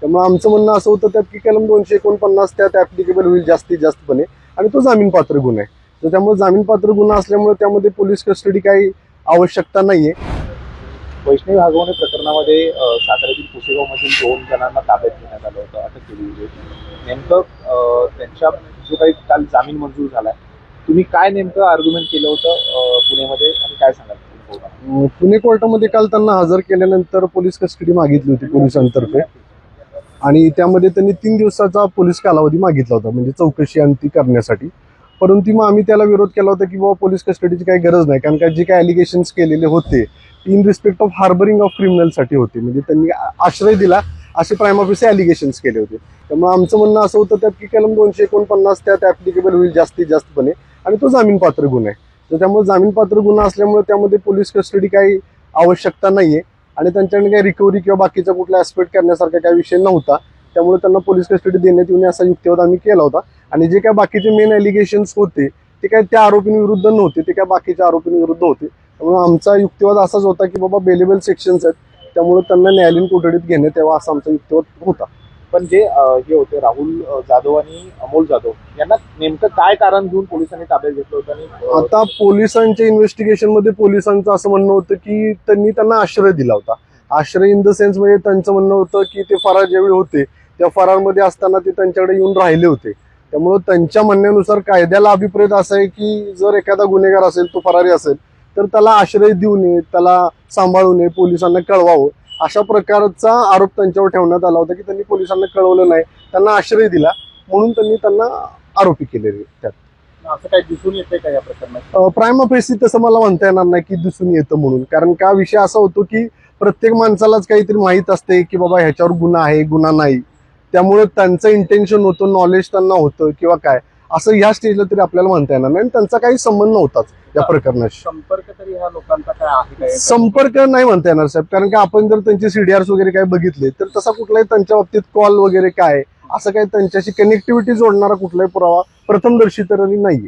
त्यामुळे आमचं म्हणणं असं होतं त्यात की कलम 249 त्यात ऍप्लिकेबल होईल जास्तीत जास्तपणे, आणि तो जामीनपात्र गुन्हा आहे. तर त्यामुळे जामीनपात्र गुन्हा असल्यामुळे त्यामध्ये पोलीस कस्टडी काही आवश्यकता नाहीये. वैष्णवी हगवणे प्रकरणामध्ये साताऱ्यातील पुसेगावमधील 2 जणांना ताब्यात घेण्यात आलं होतं, अटक केली होती. नेमकं त्यांच्या जो काही काल जामीन मंजूर झालाय, तुम्ही काय नेमकं आर्ग्युमेंट केलं होतं पुण्यामध्ये आणि काय सांगाल? पुणे कोर्टामध्ये काल त्यांना हजर केल्यानंतर पोलीस कस्टडी मागितली होती पोलिसांतर्फे, आणि त्यामध्ये त्यांनी 3 दिवसाचा पोलीस कालावधी मागितला होता, म्हणजे चौकशी आणि ती करण्यासाठी. परंतु मग आम्ही त्याला विरोध केला होता की बाबा पोलीस कस्टडीची काही गरज नाही, कारण का जे काही अलिगेशन्स केलेले होते in respect of harbouring of क्रिमिनलसाठी होते, म्हणजे त्यांनी आश्रय दिला असे प्राइम ऑफिसचे अलिगेशन्स केले होते. त्यामुळे आमचं म्हणणं असं होतं त्यात की कलम 249 त्यात ऍप्लिकेबल होईल जास्तीत जास्तपणे, आणि तो जामीनपात्र गुन्हा आहे. तर त्यामुळे जामीनपात्र गुन्हा असल्यामुळे त्यामध्ये पोलीस कस्टडी काही आवश्यकता नाहीये, आणि त्यांच्याकडे काही रिकव्हरी किंवा बाकीचा कुठला ऍस्पेक्ट करण्यासारखा काही विषय नव्हता. त्यामुळे त्यांना पोलीस कस्टडी देण्यात येऊन असा युक्तिवाद आम्ही केला होता. आणि जे काय बाकीचे मेन एलिगेशन्स होते ते काय त्या आरोपींविरुद्ध नव्हते, ते काय बाकीच्या आरोपींविरुद्ध होते. त्यामुळे आमचा युक्तिवाद असाच होता की बाबा बेलेबल सेक्शन्स आहेत, त्यामुळे त्यांना न्यायालयीन कोठडीत घेण्यात यावं असा आमचा युक्तिवाद होता. पण जे हे होते राहुल जाधव आणि अमोल जाधव यांना नेमकं काय कारण घेऊन पोलिसांनी ताब्यात घेतलं होतं? आणि आता पोलिसांच्या इन्व्हेस्टिगेशन मध्ये पोलिसांचं असं म्हणणं होतं की त्यांनी त्यांना आश्रय दिला होता. आश्रय इन द सेन्स म्हणजे त्यांचं म्हणणं होतं की ते फरार ज्यावेळी होते त्या फरारमध्ये असताना ते त्यांच्याकडे येऊन राहिले होते. त्यामुळे त्यांच्या म्हणण्यानुसार कायद्याला अभिप्रेत असं आहे की जर एखादा गुन्हेगार असेल, तो फरारी असेल, तर त्याला आश्रय देऊ नये, त्याला सांभाळू नये, पोलिसांना कळवावं, अशा प्रकारचा आरोप त्यांच्यावर ठेवण्यात आला होता की त्यांनी पोलिसांना कळवलं नाही, त्यांना आश्रय दिला, म्हणून त्यांनी त्यांना आरोपी केलेले. त्यात असं काही दिसून येते का या प्रकरणात? प्राइमा फेसी तसं मला म्हणता येणार नाही की दिसून येतं म्हणून, कारण का विषय असा होतो की प्रत्येक माणसालाच काहीतरी माहीत असते की बाबा ह्याच्यावर गुन्हा आहे, गुन्हा नाही. त्यामुळे त्यांचं इंटेन्शन होतं, नॉलेज त्यांना होतं किंवा काय, असं ह्या स्टेजला तरी आपल्याला म्हणता येणार नाही. आणि त्यांचा काही संबंध नव्हताच या प्रकरणाशी. संपर्क तरी ह्या लोकांचा काय आहे काय? संपर्क नाही म्हणता येणार साहेब, कारण का आपण जर त्यांचे सीडीआर्स वगैरे काय बघितले तर तसा कुठलाही त्यांच्या बाबतीत कॉल वगैरे काय असं काही त्यांच्याशी कनेक्टिव्हिटी जोडणारा कुठलाही पुरावा प्रथमदर्शी तरी नाहीये.